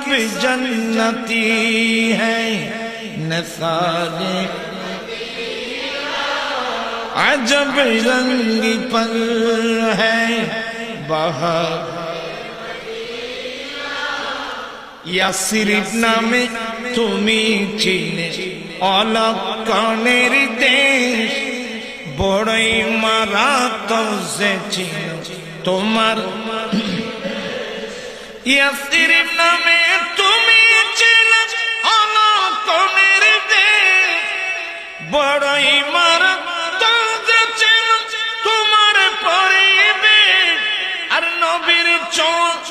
सब जन्नती हैं न सारे अजब रंग पर है बहार यासरिब नामे तुमी चिने अलक्षणेर देश बड़ई मारात्मक से चिनो তোমার यासरिब नामे तुमी चिने अलक्षणेर देश बड़ई मारात्मक से चिनो তোমার পরিবেশ আর নবীর চোখ